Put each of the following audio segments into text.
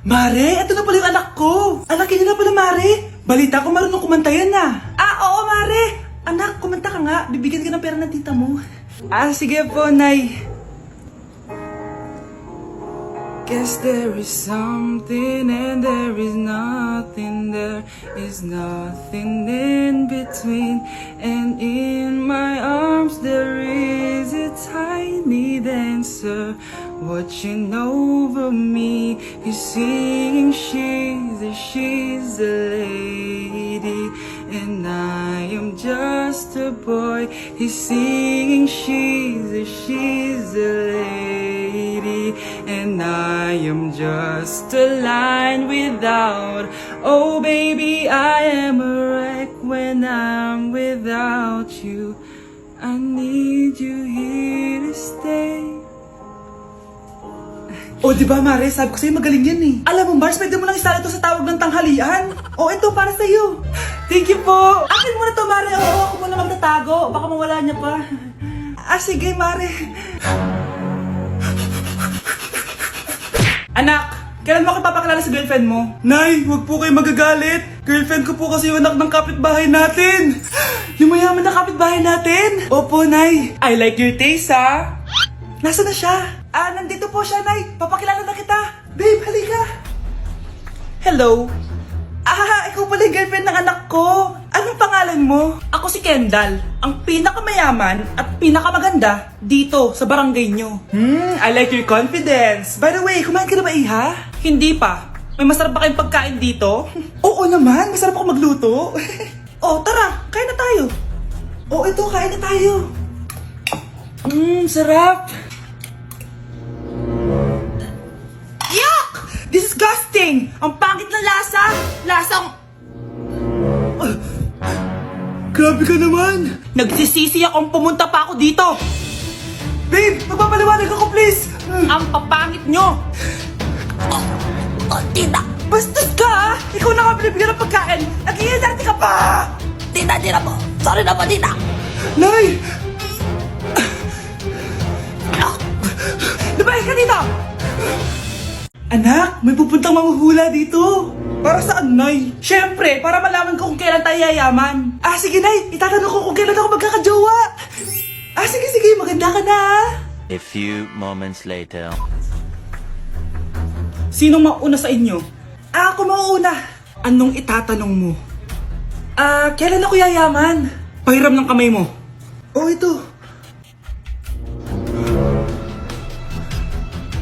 Mare, ito na pala yung anak ko. Anak niya na pala, Mare. Balita ko marunong kumanta yan na. Oo, Mare. Anak, kumanta ka nga. Bibigyan ka ng pera ng tita mo. Sige po, Nay. Guess there is something and there is nothing. There is nothing in between. And in my arms there is a tiny dancer watching over me. He's singing, she's a lady, and I am just a boy. He's singing, she's a lady, and I am just a line without. Oh baby, I am a wreck when I'm without you. I need you here to stay. O, di ba, Mare? Sabi ko sa'yo, magaling yan eh. Alam mo, Mars, pwede mo lang isala ito sa tawag ng tanghalian. O, ito, para sa'yo. Thank you po. Akin mo na to, Mare. Oo, ako muna magtatago. Baka mawala niya pa. Sige, Mare. Anak, kailan mo ako papakilala sa girlfriend mo? Nay, wag po kayo magagalit. Girlfriend ko po kasi yung anak ng kapitbahay natin. Yung mayaman na kapitbahay natin. Opo, Nay. I like your taste, ha? Nasaan na siya? Nandito po siya, Nay. Papakilala na kita. Babe, halika. Hello. Ikaw pala yung girlfriend ng anak ko. Anong pangalan mo? Ako si Kendall, ang pinakamayaman at pinakamaganda dito sa barangay nyo. I like your confidence. By the way, kumain ka na ba, Iha? Hindi pa. May masarap ba kayong pagkain dito? Oo naman, masarap ako magluto. Tara, kain na tayo. Ito, kain na tayo. Sarap. Yuck! Disgusting! Ang pangit na lasa! Lasang... Grabe ka naman! Nagsisisi akong pumunta pa ako dito! Babe! Magpapaliwanag ako, please! Ang papangit nyo! Tita! Bastos ka, ha? Ikaw na nga binibigyan ng pagkain! Nag-iinarte ka pa! Tita po! Sorry na po, tita! Nay! Lumayas ka dito! Anak, may pupuntang manghuhula dito. Para saan, Nay? Siyempre, para malaman ko kung kailan tayo yayaman. Sige, Nay. Itatanong ko kung kailan ako magkakajowa. Sige. Maganda ka na. A few moments later. Sinong mauna sa inyo? Ako mauna. Anong itatanong mo? Kailan ako yayaman? Pahiram ng kamay mo. Ito.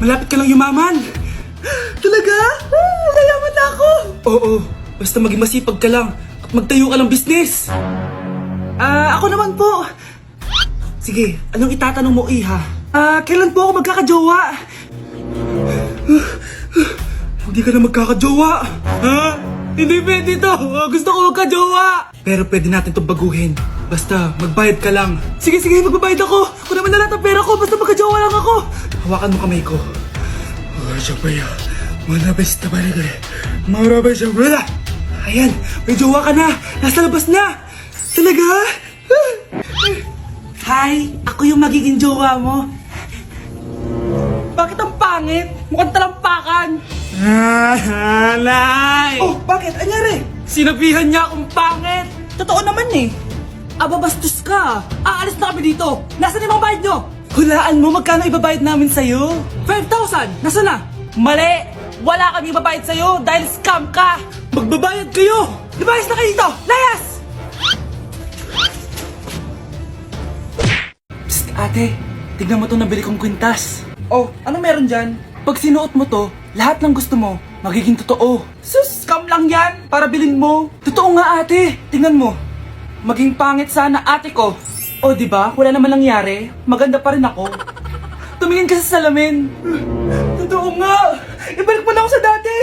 Malapit ka lang yumaman. Talaga? Mayaman na ako. Oo, basta maging masipag ka lang at magtayo ka ng business. Ako naman po. Sige, anong itatanong mo, Iha? Kailan po ako magkakajowa? Hindi ka na magkakajowa. Hindi pwede to. Gusto ko magkajowa. Pero pwede natin itong baguhin. Basta, magbayad ka lang. Sige, magbabayad ako. Kung naman na lahat ang pera ko, basta magkajowa lang ako. Hawakan mo kamay ko. Ayan, may jowa ka na. Nasa labas na. Talaga? Hi, ako yung magiging jowa mo. Bakit ang pangit? Mukhang talampakan. Nay! Bakit? Anyari? Sinabihan niya akong pangit. Totoo naman eh. Bastos ka. Aalis na kami dito. Nasaan yung mga bayad nyo? Hulaan mo magkano ibabayad namin sa'yo? 5,000! Nasaan na? Mali! Wala kami ibabayad sa'yo dahil scam ka! Magbabayad kayo! Lumayas na kayo dito! Layas! Psst, ate. Tignan mo to nabili kong kwintas. Ano meron dyan? Pag sinuot mo to, lahat ng gusto mo, magiging totoo. Sus, scam lang yan! Para bilhin mo. Totoo nga, ate. Tignan mo. Maging pangit sana ate ko. Diba? Wala naman nangyari. Maganda pa rin ako. Tumingin ka sa salamin. Totoo nga. Ibalik mo na ako sa dati.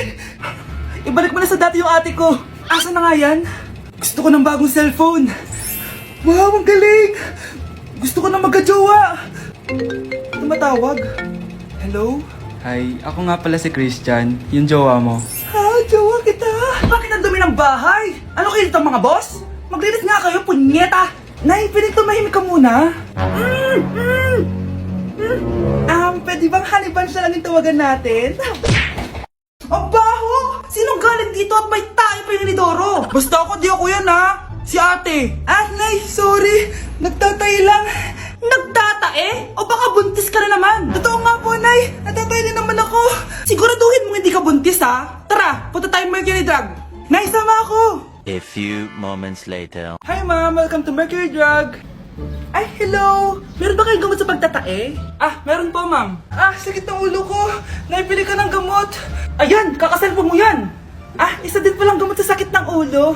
Ibalik mo na sa dati yung ate ko. Asa na nga yan? Gusto ko ng bagong cellphone. Wow, ang galing. Gusto ko na magka-jowa. Tumatawag. Hello? Hi, ako nga pala si Christian, yung jowa mo. Jowa kita. Bakit ang dumi ng bahay? Ano kayo dito mga boss? Maglinis nga kayo, punyeta. Nay, pwede tumahimik ka muna? Pwede bang honey bunch na lang yung tawagan natin? Aba, yan dito at may tae pa yung inidoro. Basta ako, di ako yan ha. Si ate. Nay, sorry. Nagtatay lang. Nagtatae? O baka buntis ka na naman? Totoo nga po, Nay. Nagtatay din naman ako. Siguraduhin mo hindi ka buntis ha. Tara, punta tayo Mercury Drug. Nay, sama ako. A few moments later. Hi ma'am, welcome to Mercury Drug. Ay, hello! Meron ba kayong gamot sa pagtatae? Meron po ma'am. Sakit ng ulo ko. Naipili ka ng gamot. Ayan, kakaselfon mo yan. Isa din palang gamot sa sakit ng ulo.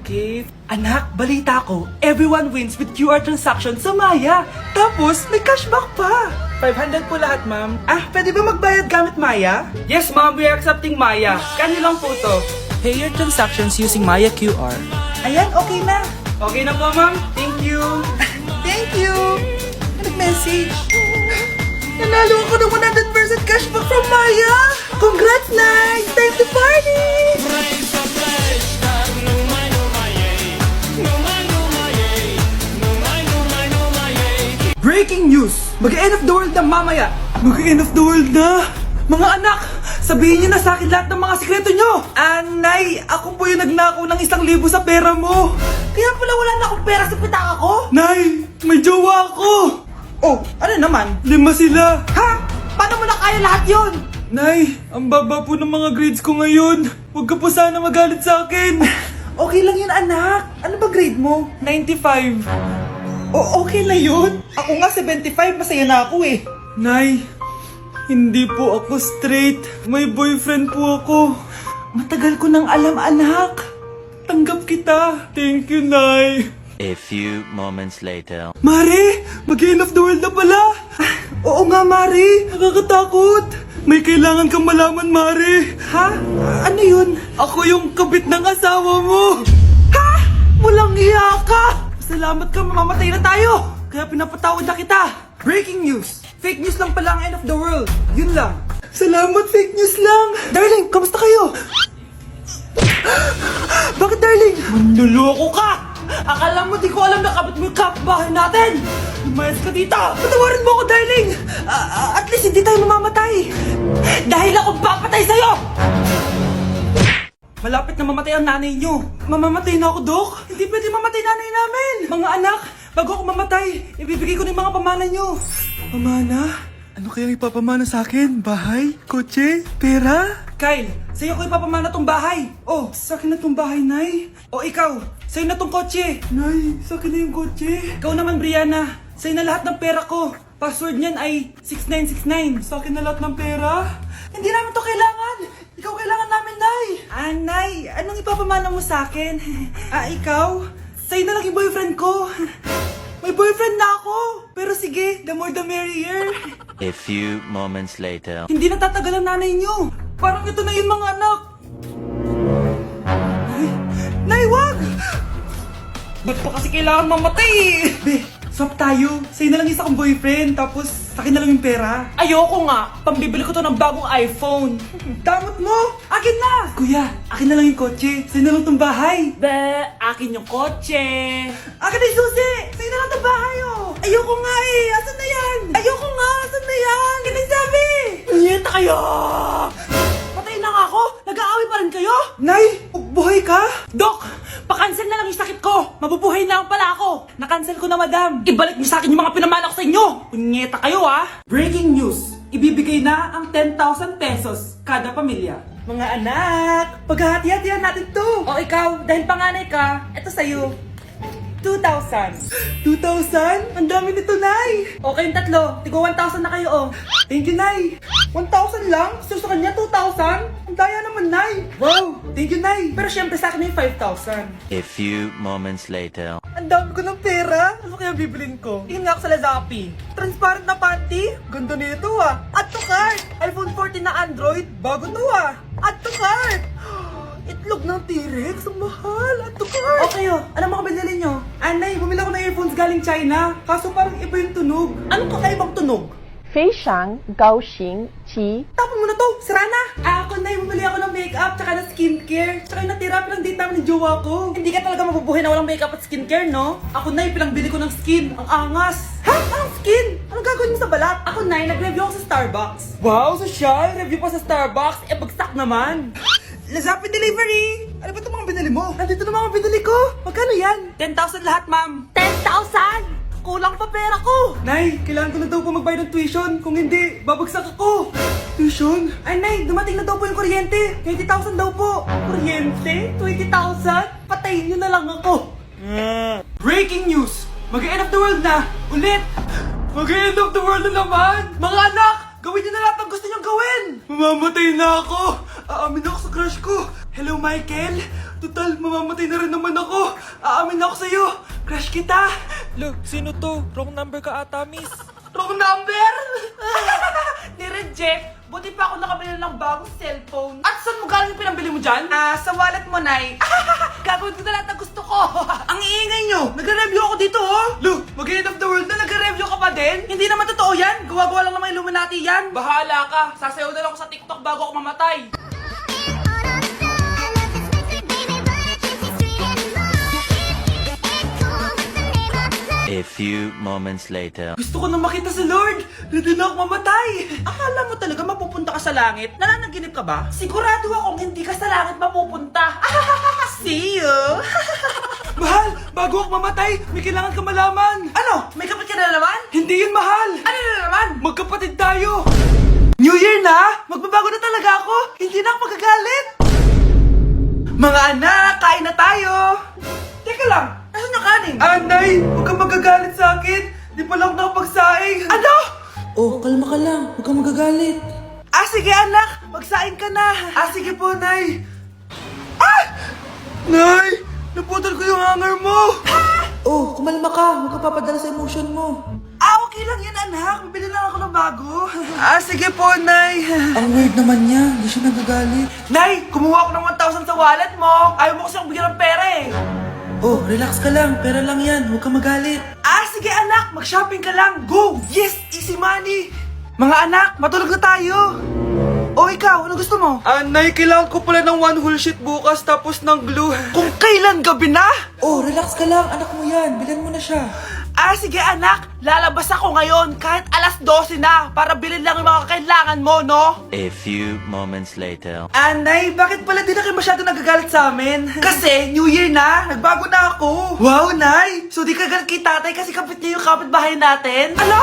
Okay. Anak, balita ko, everyone wins with QR transaction sa Maya. Tapos, may cashback pa. 500 po lahat, ma'am. Pwede ba magbayad gamit Maya? Yes, ma'am. We are accepting Maya. Kanilang po to. Pay your transactions using Maya QR. Ayan, okay na. Okay na po, ma'am. Thank you. Thank you. Nag-message. Nanalo ako ng 100% cashback from Maya. Congrats, Nay. Time to party. Breaking news! Mag-end of the world na mamaya! Mag-end of the world na! Mga anak! Sabihin niyo na sa akin lahat ng mga sikreto niyo! Nay, ako po yung nagnakaw ng 1,000 sa pera mo! Kaya pala wala na akong pera sa pitaka ko? Nay, may jowa ako! Oh, ano naman? 5 sila! Ha? Paano mo na kaya lahat yon? Nay, ang baba po ng mga grades ko ngayon. Huwag ka po sana magalit sa akin. Okay lang yun, anak. Ano ba grade mo? 95. Okay na yun. Ako nga 75, masaya na ako eh. Nay, hindi po ako straight. May boyfriend po ako. Matagal ko nang alam, anak. Tanggap kita. Thank you, Nay. A few moments later. Mari, mag-end of the world na pala. Oo nga, Mari. Nakakatakot. May kailangan kang malaman, Mari. Ha? Ano yun? Ako yung kabit ng asawa mo. Ha? Walang iya ka. Salamat ka, mamamatay na tayo! Kaya pinapatawad na kita! Breaking news! Fake news lang pala ang end of the world! Yun lang! Salamat, fake news lang! Darling, kamusta kayo? Bakit, darling? Manluloko ka! Akala mo di ko alam na kapit mo yung kapbahay natin! Lumayas ka dito! Patawarin mo ako, darling! At least hindi tayo mamamatay! Dahil ako papatay sa'yo! Malapit na mamatay ang nanay nyo. Mamamatay na ako, Dok. Hindi pwede mamatay nanay namin. Mga anak, bago ako mamatay, ibibigay ko na yung mga pamana nyo. Pamana? Ano kayang ipapamana sa akin? Bahay? Kotse? Pera? Kyle, sa'yo ko ipapamana tong bahay. Oh, sa akin na tong bahay, Nay. O ikaw, sa'yo na tong kotse. Nay, sa akin na yung kotse. Ikaw naman, Brianna. Sa'yo na lahat ng pera ko. Password niyan ay 6969. Sa akin na lahat ng pera. Hindi namin to kailangan. Ikaw kailangan namin, Nay. Nay, anong ipapamana mo sa akin? Ikaw? Sa'yo na lang yung boyfriend ko. May boyfriend na ako. Pero sige, the more the merrier. A few moments later. Hindi natatagal ang nanay niyo. Parang ito na yun, mga anak. Nay, wag! Ba't pa kasi kailangan mamatay eh? Swap tayo. Sa'yo na lang isa kong boyfriend, tapos sa akin na lang yung pera. Ayoko nga. Pambibili ko to ng bagong iPhone. Damot mo! Akin na! Kuya, akin na lang yung kotse. Sa'yo na lang tong bahay. Akin yung kotse. Akin na yung susi! Sa'yo na lang tong bahay, oh! Ayoko nga eh! Asan na yan? Ayoko nga! Asan na yan? Ganun sabi! Niyeta kayo! Patay na nga ako! Nag-aaway pa rin kayo? Nay! Buhay ka? Dok! Pakancel na lang yung sakit ko! Mabubuhay na lang pala ako! Nakancel ko na, madam! Ibalik niyo sa akin yung mga pinamana ko sa inyo! Punyeta kayo, ah! Breaking news! Ibibigay na ang 10,000 pesos kada pamilya. Mga anak! Paghahati-hatihan natin to! O ikaw, dahil panganay ka, eto sa'yo. 2,000. 2,000? Ang dami nito, Nay! Okay yung tatlo. Tigo 1,000 na kayo, oh. Thank you, Nay. 1,000 lang? So sa kanya, 2,000? Ang daya naman, Nay. Wow! Thank you, Nay. Pero syempre sa akin yung 5,000. A few moments later. Ang dami ko ng pera. Ano kaya bibilin ko? Tingin nga ako sa Lazappi. Transparent na panty? Ganda nito, ah. Add to cart! iPhone 14 na Android? Bago to, ah. Add to cart! Itlog ng T-Rex, ang mahal. Add to cart! Okay, oh. Ano mga binili nyo? Anay, bumili ako ng earphones galing China. Kaso parang iba yung tunog. Anong kakaibang tunog? 非常高兴其 Tapon mo na to! Sira na! Ako na, bumili ako ng makeup tsaka ng skincare. Tsaka yung natira pilang date namin ng jowa ko. Hindi ka talaga mabubuhay na walang makeup at skincare, no? Ako na, pilangbili ko ng skin. Ang angas! Ha? Anong skin? Anong gagawin mo sa balat? Ako na, nag-review ako sa Starbucks. Wow, social! Review pa sa Starbucks? Bagsak naman! Lazapin Delivery! Ano ba itong mga binili mo? Nandito na mga binili ko! Magkano yan? 10,000 lahat, ma'am! 10,000! Kulang pa pera ko! Nay, kailangan ko na daw po magbayad ng tuition. Kung hindi, babagsak ako. Tuition? Ay, Nay, dumating na daw po yung kuryente. 20,000 daw po. Kuryente? 20,000? Patayin niyo na lang ako. Breaking news! Mag-end of the world na! Ulit! Mag-end of the world na naman! Mga anak! Gawin niyo na lahat ng gusto niyong gawin! Mamamatay na ako! Aamin ako sa crush ko! Hello, Michael! Total, mamamatay na rin naman ako! Aamin ako sa'yo! Crush kita! Look, sino to? Wrong number ka ata, miss. Wrong number! Ni-reject! Buti pa ako nakabili ng bagong cellphone. At saan mo galing yung pinambili mo dyan? Sa wallet mo, Nay. Gagawin ko na lahat ng gusto ko. Ang iingay nyo! Nagre-review ako dito, oh! Lu, mag-end of the world na nagre-review ka pa din? Hindi naman totoo yan! Gawa-gawa lang naman Illuminati yan! Bahala ka! Sasayaw na lang ako sa TikTok bago ako mamatay! A few moments later. Gusto ko na makita si Lord! Ready na ako mamatay! Akala mo talaga mapupunta ka sa langit? Nananaginip ka ba? Sigurado akong hindi ka sa langit mapupunta! See you! Mahal! Bago ako mamatay, may kailangan ka malaman! Ano? May kapit ka na naman? Hindi yun, mahal! Ano na naman? Magkapatid tayo! New Year na! Magbabago na talaga ako! Hindi na ako magagalit! Mga anak, kain na tayo! Teka lang, nasan yung kanin? Anay, huwag kang magagalit sa akin. Di pa lang nakapagsaing. Ano? Oh, kalma ka lang. Huwag kang magagalit. Sige anak, magsaing ka na. Sige po, Nay. Nay, naputol ko yung hanger mo. Oh, kumalma ka. Huwag ka papadala sa emotion mo. Okay lang yan, anak. Bibili lang ako ng bago. Sige po, Nay. Ang weird naman niya. Hindi siya nagagalit. Nay, kumuha ako ng 1,000 sa wallet mo. Ayaw mo kasi akong bigyan ng pera eh. Oh, relax ka lang. Pera lang yan. Huwag ka magalit. Sige anak, mag-shopping ka lang. Go! Yes, easy money. Mga anak, matulog na tayo. Ikaw, ano gusto mo? Nay, kailangan ko pala ng one whole sheet bukas tapos ng glue. Kung kailan gabi na? Oh, relax ka lang. Anak mo yan. Bilan mo na siya. Sige anak, lalabas ako ngayon kahit alas 12 na para bilhin lang yung mga kailangan mo, no? A few moments later. Nay, bakit pala di na kayo masyado nagagalit sa amin? Kasi, New Year na, nagbago na ako. Wow, Nay! So di ka galit kay tatay kasi kapit niya yung kapitbahay natin? Ano?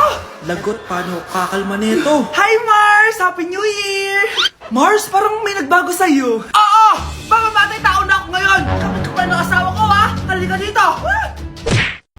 Lagot, paano kakalma nito? Hi, Mars! Happy New Year! Mars, parang may nagbago sa'yo. Oo! Mamamatay tao na ako ngayon! Kapit ko pa ng asawa ko, ha? Halika dito!